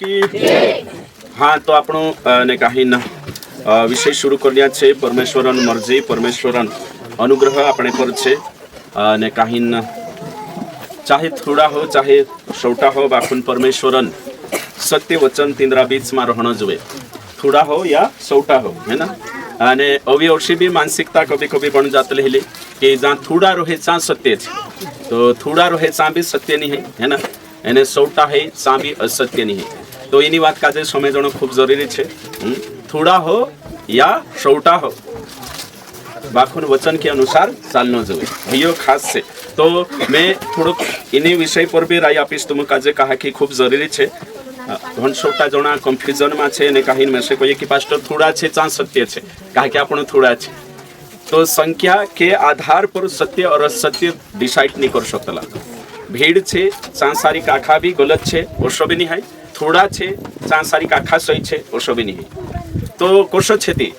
की हाँ तो आपण ने काही ना विषय शुरू करलिया छे परमेश्वरन मर्जी परमेश्वरन अनुग्रह આપણે પર છે અને काही ना चाहे थोड़ा हो चाहे छोटा हो बाखुन परमेश्वरन सत्य वचन तिंद्रा बीच में रहना जोए थोड़ा हो या छोटा हो है ना અને अभी औसी भी मानसिकता कभी कभी बन जाते रही कि जहाँ थोड़ा रहे जहाँ सत्य है तो थोड़ा रहे जहाँ भी सत्य नहीं है ना एने छोटा है जहाँ भी असत्य नहीं है तो एनी बात काजे समझना खूब जरूरी है थोड़ा हो या छोटा हो बाखुन वचन के अनुसार चालना जोए यो खास से तो मैं थोड़ा इन्हीं विषय पर भी राय आपीश तुम काजे कहा कि खूब जरूरी है घण छोटा जणा कन्फ्यूजन में छे ने काही में से कहिए कि पास्टर थोड़ा छे चा सत्य छे कहा कि आपण थोड़ा छे तो संख्या के आधार पर सत्य और असत्य डिसाइड नहीं कर सकता भीड़ छे सांसारिक आखा भी गलत छे ओशो भी नहीं है थोड़ा छे सांसारिक आखा सही छे ओशो भी नहीं है तो कोशो छे ती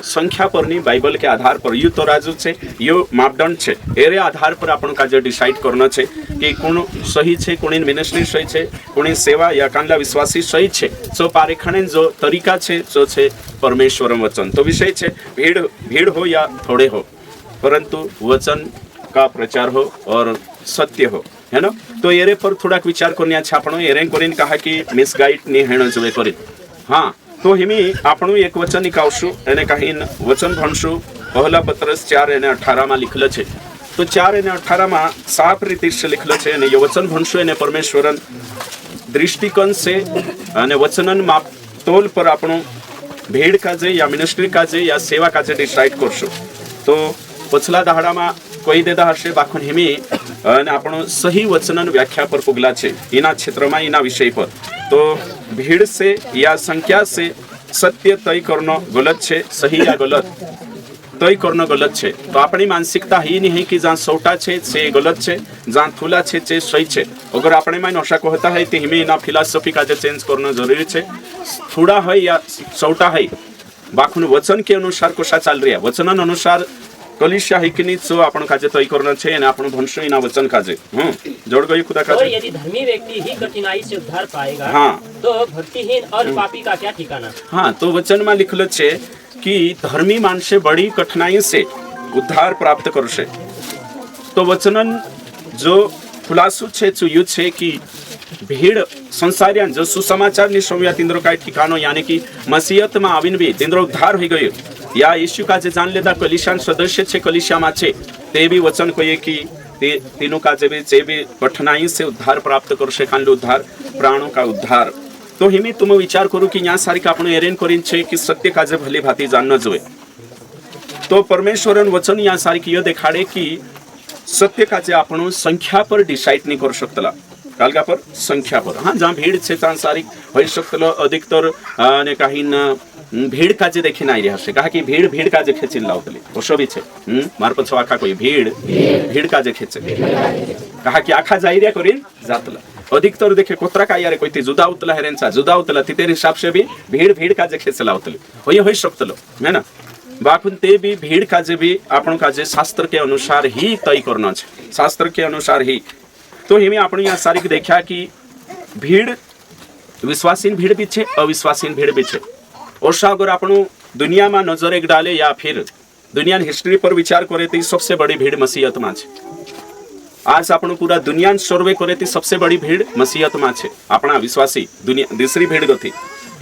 संख्या पर नहीं बाइबल के आधार पर यू तो राजू छे यो मापदंड छे एरे आधार पर आपण का जो डिसाइड करना छे कि कोण सही छे कोणी मिनिस्ट्री सही छे कोणी सेवा या कांडला विश्वासी सही छे सो पारेखणे जो तरीका छे जो छे परमेश्वर वचन तो विषय छे भीड़ भीड़ हो या थोड़े हो परंतु वचन का प्रचार हो और सत्य हो है ना तो एरे पर थोड़ा विचार करने आपण एरे करीन कहा कि मिसगाइड नहीं हेण जोए करी हाँ तो हिमी आपण एक वचन निकावशु एने काही वचन भणशु पहला पत्रस 4:18 में लिखल छे तो 4:18 में साफ रीति से लिखल छे ने ये वचन भणशु एने परमेश्वरन दृष्टिकोण से अने वचनन माप तोल पर आपण भेड़ काजे या मिनिस्ट्री काजे या सेवा काजे डिसाइड करशु तो पछला दहाड़ा में कोई देदा हशे बाखुन हिमी अने आपण सही वचनन व्याख्या पर पुगला छे इना क्षेत्र में इना विषय पर तो भीड़ से या संख्या से सत्य तय करना गलत है सही या गलत तय करना गलत है तो अपनी मानसिकता ही नहीं है कि जहाँ छोटा है से गलत है जहाँ थूला है से सही है अगर अपने में नशा कहता है तो हमें ना फिलॉसफी का चेंज करना जरूरी है थोड़ा है या छोटा है बाखुन वचन के अनुसार कोशा चल रही है वचन अनुसार कलिशा हिकनी सो आपण काजे तय करना छे ने आपण भनशो इना वचन काजे जोड़ गई खुदा काजे और यदि धर्मी व्यक्ति ही कठिनाई से उद्धार पाएगा हाँ तो भक्तिहीन और पापी का क्या ठिकाना हाँ तो वचन में लिखल छे कि धर्मी मानसे बड़ी कठिनाई से उद्धार प्राप्त करशे तो वचनन जो खुलासो छे जो यु छे कि भीड़ संसारियान जो सुसमाचार नि सोम्या तिंद्रो काय ठिकानो यानी कि मसीहत में आवीन भी तिंद्रो उद्धार हो गयो या यीशु का जे जान लेता कलिशान सदस्य छे कलिशा में छे ते भी वचन कहे कि तीनों का जे भी कठिनाई से उद्धार प्राप्त करशे कांडो उद्धार प्राणों का उद्धार तो हिमी तुम विचार करू कि या सारी आपण एरेन करीन छे कि सत्य काजे भली भांति जानना जोए तो परमेश्वरन वचन या सारी की देखाड़े कि सत्य काजे आपण संख्या पर डिसाइड नहीं कर सकतला कालगा पर संख्या पर हाँ जहाँ भीड़ छे सांसारिक हो सकतलो अधिकतर ने काही भीड़ काजे देखी नहीं रहा से कहा कि भीड़ भीड़ काजे खेचिन लावतली ओशो भी छे मार पछो आखा कोई भीड़ भीड़ काजे खेचे कहा कि आखा जाई रे करीन जातला अधिकतर देखे कोत्रा का यार कोई जुदा उतला हेरेंचा जुदा उतला तिते हिसाब से भी भीड़ भीड़ काजे खेचे लावतली होई सकतलो है ना बाखुन ते भी भीड़ काजे भी आपण काजे शास्त्र के अनुसार ही तय करना छे शास्त्र के अनुसार ही तो हिमे आपण या सारी देखा कि भीड़ विश्वासीन भीड़ भी छे अविश्वासीन भीड़ भी छे और अगर आपण दुनिया में नजर एक डाले या फिर दुनिया हिस्ट्री पर विचार करे तो सबसे बड़ी भीड़ मसीहत में छे आज आपण पूरा दुनिया सर्वे करे तो सबसे बड़ी भीड़ मसीहत में छे अपना विश्वासी दुनिया दूसरी भीड़ गथी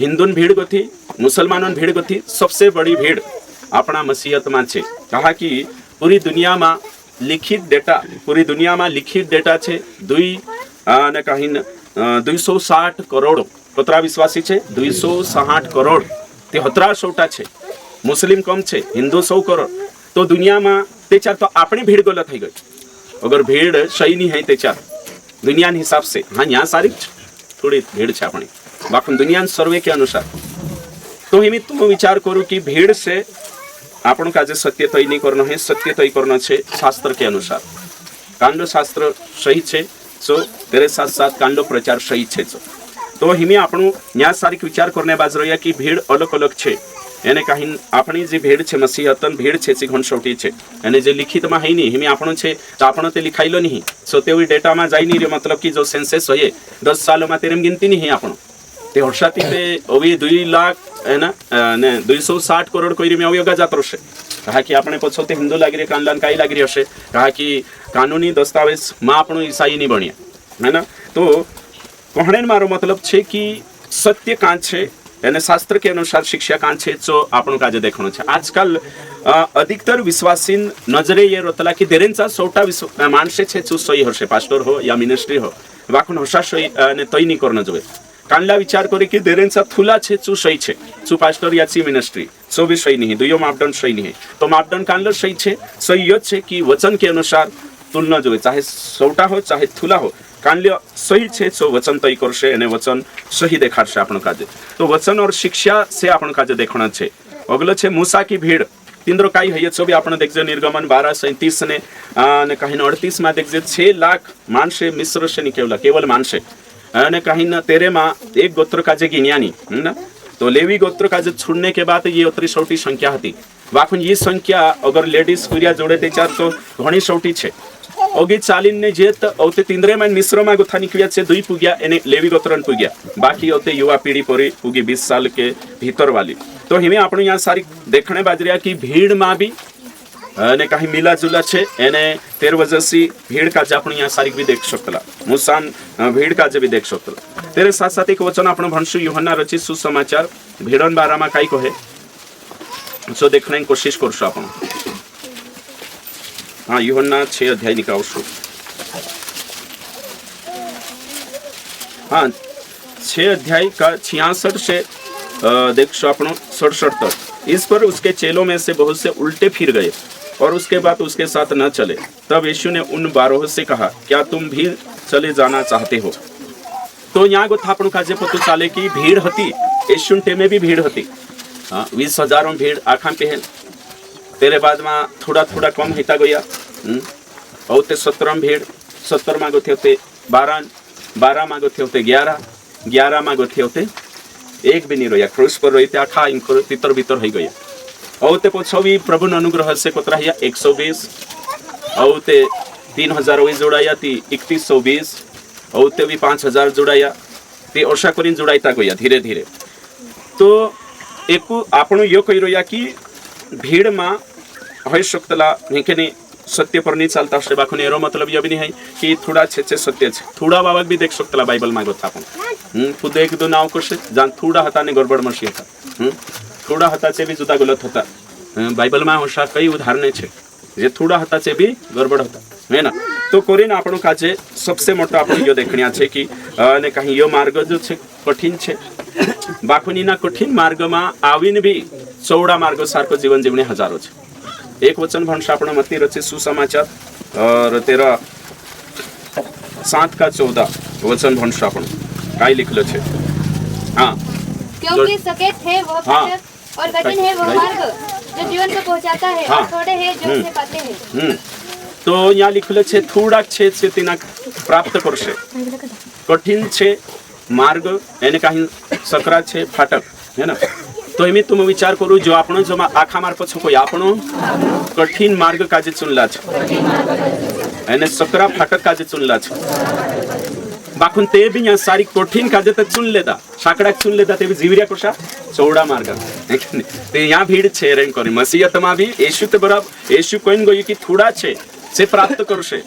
हिंदून भीड़ गथी मुसलमानन भीड़ गथी सबसे बड़ी भीड़ अपना मसीहत में छे कहा कि पूरी दुनिया में लिखित डेटा छे 260 करोड़ कतरा विश्वासी छे 260 करोड़ ते 17 छे मुस्लिम कम छे हिंदू 100 करोड़ तो दुनिया में ते चार तो अपनी भीड़ गलत थी गई अगर भीड़ सही नहीं है ते चार दुनिया हिसाब से हाँ यहाँ सारी थोड़ी भीड़ छे अपनी बाकी दुनिया सर्वे के अनुसार तो हिमी तुम विचार करो कि भीड़ से आपण का सत्य तय नहीं करना है सत्य तय करना छे शास्त्र के अनुसार कांडो शास्त्र सही छे सो तेरे साथ साथ कांडो प्रचार सही छे तो हिमी आपण न्याय सारी विचार करने बाज रहा कि भीड़ अलग अलग छे एने काही आपणी जी भेड़ छे मसीहतन भेड़ छे घनसौटी छे एने जे लिखित में है नहीं हिमी आपण छे तो आपण ते लिखाइलो नहीं सो ते डेटा में जाई नहीं रे मतलब कि जो सेंसेस होए 10 साल में तेरे गिनती नहीं है आपण ते वर्षाती ते अवी 2 लाख है ना ने 260 करोड़ कोई में अवी जात रहे कहा कि आपने पछोते हिंदू लागी रे कानलान काई लागी हशे कहा कि कानूनी दस्तावेज में आपणो ईसाई नहीं बनिया है ना। तो कहने मारो मतलब छे कि सत्य कांच छे यानी शास्त्र के अनुसार शिक्षा कांच छे जो आपणो काजे देखणो छे। आजकल अधिकतर विश्वासीन नजरे ये रोतला कि देरेंचा 100टा माणसे छे जो सही हशे पास्टर हो या मिनिस्ट्री हो वाखून हशा सही ने तय नहीं करणं जोवे कानला विचार करे कि देरेंचा थुला छे चू सही छे चू पास्टर या ची मिनिस्ट्री सो भी सही नहीं दुयो मापदंड सही नहीं तो मापदंड कानलो सही छे सही यो छे कि वचन के अनुसार तुलना जोवे चाहे 100टा हो चाहे थुला हो कानले सही छे सो वचन तय करशे अने वचन सही देखाडशे आपण काजे। तो वचन और शिक्षा से आपण काजे देखणा छे। अगलो छे मूसा की भीड़ तिंद्रो काई हय छो भी आपण देखजे निर्गमन 12:37 ने कहीं 38 में देखजे 6 लाख मानसे मिस्र से निकला केवल मानसे अने कहीं न तेरे माँ एक गोत्र का जे गिन्यानी है ना। तो लेवी गोत्र का जे छुड़ने के बाद ये उतरी सौटी संख्या थी वाखुन ये संख्या अगर लेडीज कुरिया जोड़े ते चार तो घणी सौटी छे ओगी चालीन ने जेत औते तिंद्रे में मिस्र में गुथा निकलिया छे 2 पुग्या एने लेवी गोत्रन पुग्या बाकी औते युवा पीढ़ी परी पुगी 20 साल के भीतर वाली। तो हिमे आपण यहाँ सारी देखने बाजरिया की भीड़ में भी ने कहीं मिला जुला छे एने तेर वजह से भीड़ का आपण यहाँ सारी भी देख सकला मुसान भीड़ का भी देख सकला। तेरे साथ साथ एक वचन आपण भणसु यूहन्ना रचित सुसमाचार भीड़न बारा में काई कहे सो देखने की कोशिश करशु आपण। हाँ यूहन्ना 6 अध्याय निकालशु। हाँ 6 अध्याय का 66 से देखशु आपण 67 तक। इस पर उसके चेलों में से बहुत से उल्टे फिर गए और उसके बाद उसके साथ न चले। तब यीशु ने उन 12 से कहा क्या तुम भी चले जाना चाहते हो। तो यहाँ गोथापण का जे पतो चाले की भीड़ हती यीशु टे में भी भीड़ हती 20,000 भीड़ आखा पे है तेरे बाद में थोड़ा थोड़ा कम होता गया और 17 भीड़ 17 में गोथे होते 12 में गोथे होते 11 में गोथे होते एक भी नहीं रहा क्रूस पर रही आखा इनको तितर बितर हो गया और ते पछो भी प्रभु अनुग्रह से कोतरा हिया 120 और ते 3000 वही जोड़ाया ती 3120 और ते भी 5000 जोड़ाया ते आशा करीन जोड़ाईता गया धीरे धीरे। तो एक आपण यो कही रहा कि भीड़ में हय सकतला नहीं सत्य पर नहीं चलता से बाखुन एरो मतलब ये भी नहीं है कि थोड़ा छे सत्य छे थोड़ा बाबा भी देख सकतला बाइबल में गोता आपण खुद एक दो नाव करशे जान थोड़ा हता ने गड़बड़ मशी हता थोड़ा हता से भी जुदा गलत होता बाइबल में होशा कई उदाहरण छे जे थोड़ा हता से भी गड़बड़ होता है ना। तो कोरिन आपणो काजे सबसे मोटा आपण यो देखणिया छे कि ने कहीं यो मार्ग जो छे कठिन छे बाखुनी ना कठिन मार्ग में आवीन भी चौड़ा मार्ग सारको जीवन जीवने हजारों छे। एक वचन भणशा आपण मत्ती रचित सुसमाचार और 7:14 वचन भणशा आपण काय लिखलो छे। हाँ क्योंकि सकेत है वह पथ और कठिन है वह मार्ग जो जीवन को पहुंचाता है और थोड़े हैं जो उसे पाते हैं। तो यहाँ लिखले छे थोड़ा छे से तिना प्राप्त करशे कठिन छे मार्ग एने कहीं सकरा छे फाटक है ना। तो एमी तुम विचार करू जो आपण जो आखा मार पछो कोई आपणो कठिन मार्ग काजे चुनला छे एने सकरा फाटक काजे चुनला छे बाखुन ते भी यहाँ सारी कठिन काजे तो चुन लेता साकड़ा चुन लेता ते भी जीवरिया कोशा चौड़ा मार्ग ते यहाँ भीड़ छे रेन करी मसीहत में भी यीशु ते बराबर यीशु कोइन गयो कि थोड़ा छे से प्राप्त करशे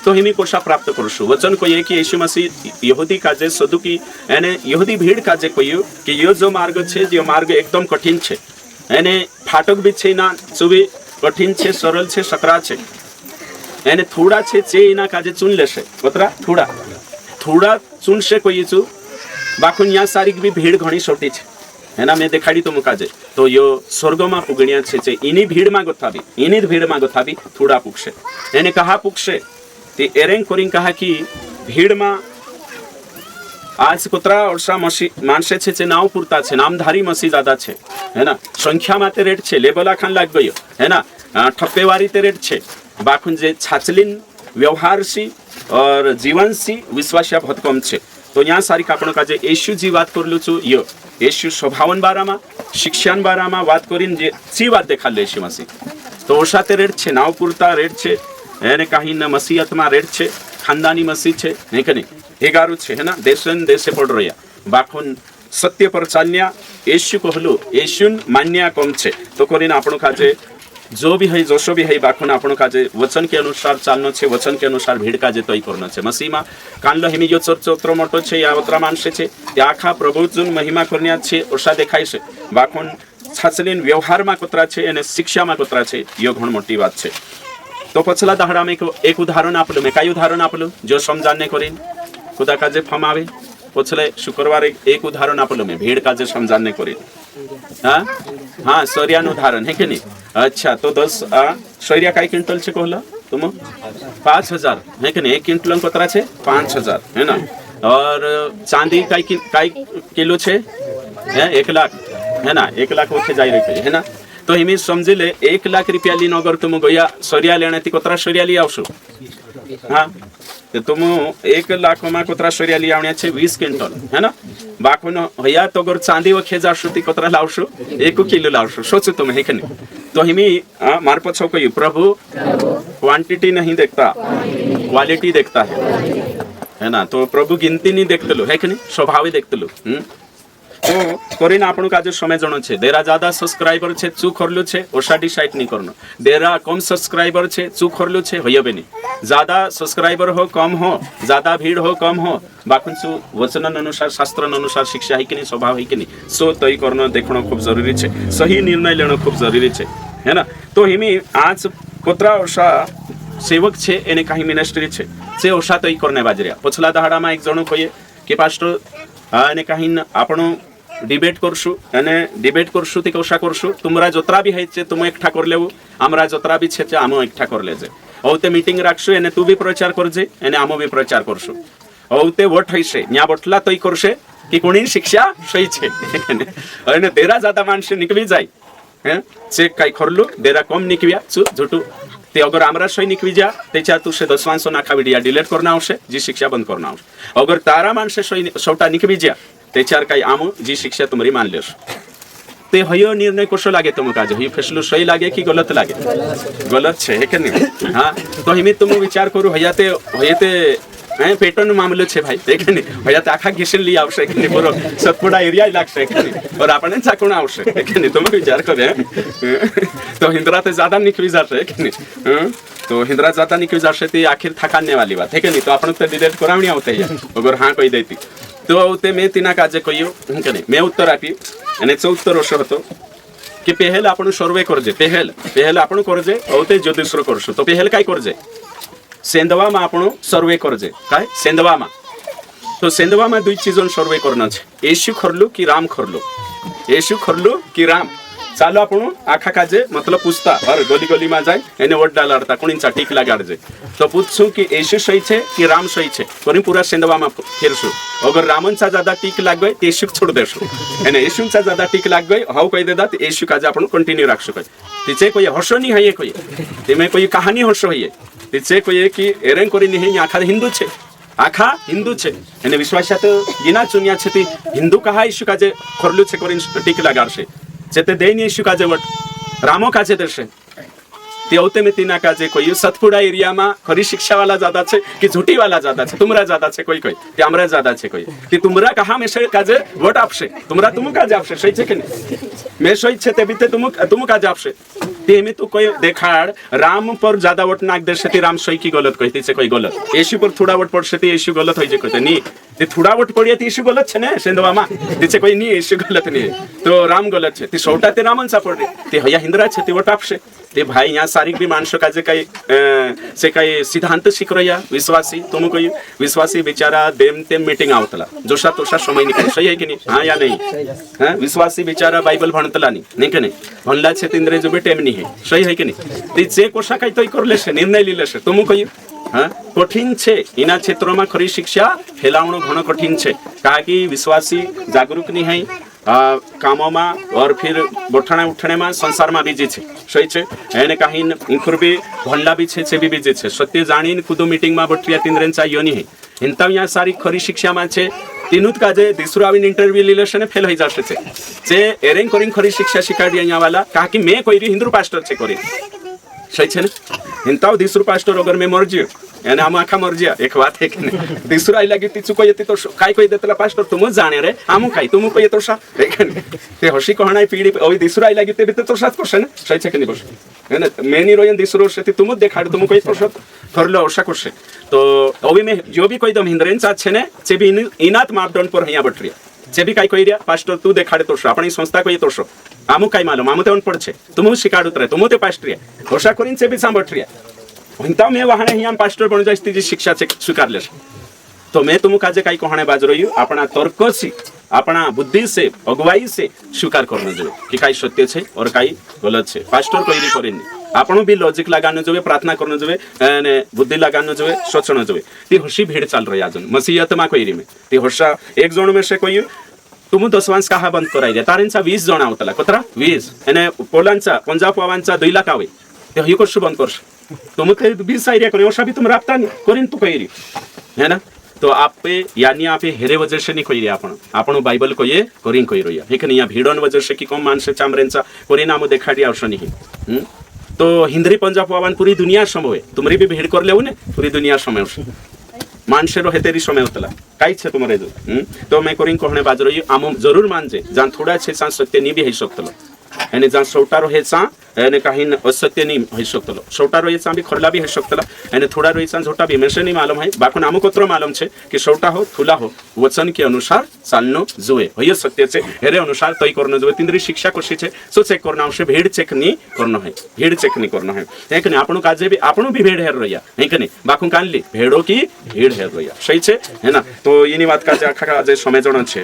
तो हिमी कोशा प्राप्त करशु वचन को ये कि यीशु मसीह यहूदी काजे सदुकी यानी यहूदी भीड़ काजे कहियो कि यो जो मार्ग छे जो मार्ग एकदम कठिन छे यानी फाटक भी छे ना सुबी कठिन छे सरल छे सकरा छे यानी थोड़ा छे चे इना काजे चुन लेशे बतरा थोड़ा चुनशे कोई चु बाखुन यहाँ सारी भी भीड़ घणी छोटी छे है ना मैं दिखाड़ी तो मुकाजे तो यो स्वर्ग में पुगणिया छे इनी भीड़ में गोथा भी थोड़ा पुगशे यानी कहा पुगशे ते एरेंग कोरिंग कहा कि भीड़ में आज कुतरा वर्षा मसी मानसे छे नाव पुरता छे नामधारी मसी ज्यादा छे है ना संख्या में रेट छे लेबल आखान लाग गयो है ना ठप्पेवारी ते रेट छे बाखुन जे छाचलीन व्यवहार सी और जीवन सी विश्वासिया बहुत कम छे। तो यहाँ सारी आपण का जे यीशु जी बात करलु छु यो यीशु स्वभावन बारा में शिक्षान बारा में बात करीन जे ची बात देखा ले यीशु मसीह तो ओशा ते रेट छे नाव पुरता रेट छे एने कहीं न मसीहत में रेट छे खानदानी मसीह छे नहीं कने हेगारू छे है ना देशन देशे पड़ रहा बाखुन सत्य पर चालन्या येशू कहलु येशून मान्या कम छे तो करीन आपण काजे जो भी है जोशो भी है बाखुन आपण काजे वचन के अनुसार चालनो छे वचन के अनुसार भीड़ काजे तोय करनो छे मसीमा कानलो हिमी जो चोत्र मोटो छे या अवतरा मानसे छे त्या आखा प्रभु जुन महिमा करन्या छे ओसा देखाय छे बाखुन छाचलीन व्यवहार में कोतरा छे अने शिक्षा में कोतरा छे यो घण मोटी बात छे। तो पछला दहाड़ा में एक उदाहरण आपलो मैं कई उदाहरण आपलो जो समझाने करीन खुदा काजे फमावे पछले शुक्रवार एक उदाहरण आपलो मैं भीड़ काजे समझाने करीन हाँ सौर्यान उदाहरण है कि नहीं। अच्छा तो 10 सौर्या काय क्विंटल छे कहला तुम 5000 है कि नहीं। एक क्विंटल कोतरा छे 5000 है ना। और चांदी काय किलो छे 1 लाख है ना। 1 लाख ओथे जाई रही है ना। तो हिमी समझी ले 1 लाख रुपया लीन अगर तुम गया सौर्या लेने थी कोतरा सौर्या ली आवशो हाँ तो तुम 1 लाख में कोतरा सौर्या ली आवण्या छे 20 क्विंटल है ना। बाकुन भैया तो अगर चांदी वखे जाशो ती कोतरा लावशो 1 किलो लावशो सोचो तुम है कि नहीं। तो हिमी मार पछो कही प्रभु क्वांटिटी नहीं देखता क्वालिटी देखता है ना। तो प्रभु गिनती नहीं देखते लो है कि नहीं स्वभाव देखते लो। तो करीन आपण काजे समय जणो छे देरा ज्यादा सब्सक्राइबर छे चू करलु छे ओसा डिसाइड नहीं करनो। देरा कम सब्सक्राइबर छे चू करलु छे होयबे नहीं। ज्यादा सब्सक्राइबर हो कम हो ज्यादा भीड़ हो कम हो बाकुन चू वचन अनुसार शास्त्र अनुसार शिक्षा है कि नहीं स्वभाव है कि नहीं सो तय करनो देखणो खूब जरूरी छे। सही निर्णय लेनो खूब जरूरी छे है ना। तो हिमी आज कोतरा ओसा सेवक छे एने काही मिनिस्ट्री छे से ओसा तय करने बाजरिया पछला दहाड़ा में एक जणो कहे कि पास्टर एने काही आपण डिबेट करशु अने डिबेट करशु ती कशा करशु तुमरा जोतरा भी है छे तुम एकठा कर लेवु आमरा जोतरा भी छे आमो एकठा कर लेजे औते मीटिंग राखशु एने तू भी प्रचार करजे एने आमो भी प्रचार करशु औते वोट हईशे न्या बटला तोय करशे कि कोणी शिक्षा सही छे अने देरा ज्यादा माणसे निकवी जाय हैं चेक काय खरलु देरा कम निकव्या चू झुटू ते अगर आमरा सही निकवी जा त्याच्या तू से 10 नाखा विडिया डिलीट करना आवशे जी शिक्षा बंद करना आवशे। अगर तारा माणसे सही सवटा निकवी जा त्याच्यार काही आमो जी शिक्षा तुम्हारी मान लेश ते हयो निर्णय कसो लागे तुम काजे ही फैसलो सही लागे कि गलत लागे गलत छे है कि नहीं। हाँ तो हिमी तुम विचार करू हयते पेटन मामलो छे भाई है कि नहीं। हयते आखा घिसन ली आवश्यक नहीं पूरा सतपुड़ा एरिया लागशे है कि नहीं और आपने चाकून आवश्यक है कि नहीं तुम विचार करे तो हिंद्रा ते ज्यादा निकली जाते है कि नहीं। तो हिंद्रा ज्यादा निकली जाशे ती आखिर थकाने वाली बात है कि नहीं। तो आपण तो डिलीट करावणी आवते है अगर हाँ कही देती तो ते मैं तिना काजे कहियो के नहीं मैं उत्तर आपी आणि चो उत्तर असो होतो की पहेल आपण सर्वे करजे पहेल आपण करजे औते ज्योतिषर करशो। तो पहेल काय करजे सेंदवा मा आपण सर्वे करजे काय सेंदवा मा तो सेंदवा मा दुई चीजन सर्वे करना छे येशू खरलु कि राम खरलु येशू खरलु कि राम चालो आपण आखा काजे मतलब पूछता और गली गली में जाए एने वोट डालता कोणीचा टीक लगाडजे तो पूछू कि येशू सही छे कि राम सही छे कोणी पूरा सेंदवा में फेरसु अगर रामनचा ज्यादा टीक लाग गई तो येशू छोड़ देशु एने येशूचा ज्यादा टीक लाग गई हाउ कही देदा तो येशू काजे आपण कंटिन्यू राखसु कई तिचे कोई हसो नहीं है कोई तेमे कोई कहानी हसो है तिचे कोई कि एरेंग कोरी नहीं आखा हिंदू छे एने विश्वासात गिना चुनिया छे ती हिंदू कहा येशू काजे खरलु छे कोरी टीक लगाडशे जेते देनी येशू काजे वट रामो काजे देशे ते औते में तीना काजे कोई सतपुड़ा एरिया में खरी शिक्षा वाला ज्यादा छे कि झूठी वाला ज्यादा छे तुमरा ज्यादा छे कोई ते हमरा ज्यादा छे कोई ते तुमरा कहा में से काजे वोट आपशे तुमरा तुम काजे आपशे सही छे कि नहीं मैं सही छे ते बीते तुम काजे आपशे ते में तू कोई देखाड़ राम पर ज्यादा वोट नाक देशे ते राम सही की गलत कहती छे कोई गलत येशू पर थोड़ा वोट पड़शे ते येशू गलत होई जे कहते नी ते थोड़ा वोट पड़िया ते येशू गलत छे ने सेंदवा मा तिचे कोई नी येशू गलत नहीं तो राम गलत छे ते सोटा ते रामन सापडे ते हया हिंद्रा छे ते वोट आपशे ते भाई यहाँ सारी भी मानसो काजे काही से काही सिद्धांत शिक रहा विश्वासी तुम कोई विश्वासी बेचारा देम तेम मीटिंग आवतला जोशा तोशा समय निकले सही है कि नहीं हाँ या नहीं हाँ विश्वासी बेचारा बाइबल भणतला नहीं कि नहीं भणला छे तिंद्रे जो बेटेम नहीं है सही है कि नहीं ती जे कोशा काही तय कर लेशे निर्णय ली लेशे तुम कोई हाँ कठिन छे इना क्षेत्रों में खरी शिक्षा फैलावणो घणो कठिन छे काकी विश्वासी जागरूक नहीं है कामों में और फिर बोठणे उठणे में संसार में बीजी छे सही छे एने काही इंखुर भी भंडा भी छे भी बीजी छे सत्य जाणीन खुदो मीटिंग में बठरिया तिंद्रेंचा योनी है हिंता या सारी खरी शिक्षा में छे तीनुत काजे दिसरो आवीन इंटरव्यू ली लेशे ने फेल होई जाशे छे जे एरेंग करिंग खरी शिक्षा शिकाडी अहिया वाला काकी मैं कोई हिंदू पास्टर छे करी सही छे ने हिंताव दिसरो पास्टर अगर मैं मर जियो यानी हम आखा मर जिया एक बात है कि नहीं दिसुरा आई लगी तिचु को येते तो काय कोई देतला पास्टर तुम जाने रे हम काय तुम को ये तो सा ते हसी कहणाई पीडी ओई दिसुरा आई लगी ते तो सात क्वेश्चन सही छे कि नहीं बस है ना मेनी रोयन दिसुरो से तुम देखाड़ तुम कोई तो सात करलो ओसा कुछ तो ओवी में जो भी कोई दम हिंद्रेंस अच्छे ने से भी इनात मापदंड पर हिया बटरिया से भी काय कोई रिया पास्टर तू देखाड़े तो अपनी संस्था को ये तो आमु काय मालूम आमु ते पड़छे तुम शिकाड़ उतरे तुम ते पास्टरिया ओसा करिन से भी सांबटरिया हिंता में वहां हिया पास्टर बन जास्ती जी शिक्षा से स्वीकार ले तो मैं तुम काजे काई कहणे बाज रही अपना तर्क से अपना बुद्धि से अगुवाई से स्वीकार करना जो कि काई सत्य छे और काई गलत छे पास्टर कोई करेनी आपण भी लॉजिक लगाने जो प्रार्थना करने जो ने बुद्धि लगाने जो सोचना जो ती हसी भीड़ चल रही आज मसीहत मा कोई में ती हसा एक जण में से कोई तुम 10 वांस कहा बंद कराई दे तारेंचा 20 जण आवतला कतरा 20 एने पोलांचा पंजाब वावांचा 2 लाख आवे ते ही कसं बंद करश तुम ते 20 आइडिया करे ओसा भी तुम राबता नहीं करिन तू कइरी है ना तो आप पे यानी आप हेरे वजह से नहीं कोई आपण बाइबल को ये करिन कोई रोया है कि नहीं भीड़न वजह से कि कम मानस चामरेंचा परिणाम देखाडी आवश्य नहीं तो हिंद्री पंजाब वावान पूरी दुनिया समय तुमरी भी भीड़ कर लेऊ ने पूरी दुनिया समय मानसे रो हेतेरी समय होतला काई छे तुमरे जो तो मैं करिन कहणे बाज रही आम जरूर मानजे जान थोड़ा छे सा सत्य नहीं भी है सकतलो एने जान सौटारो हे सा एने काहीन असत्य नहीं है सकतलो सौटारो हे सा भी खरला भी है सकतला एने थोड़ा रोई सा झोटा भी मेसे नहीं मालूम है बाको नाम कोत्रो मालूम छे कि सौटा हो थुला हो वचन के अनुसार चालनो जोए होय सत्य छे हेरे अनुसार तय करनो जोए तिंद्री शिक्षा कोशी छे सो चेक करना आवश्यक भीड़ चेक नहीं करनो है भीड़ चेक नहीं करनो है एकने आपणो काजे भी आपणो भी भीड़ हेर रहिया है कि नहीं बाको कानली भेड़ो की भीड़ हेर रहिया सही छे है ना तो इनी बात काजे आखा काजे समय जण छे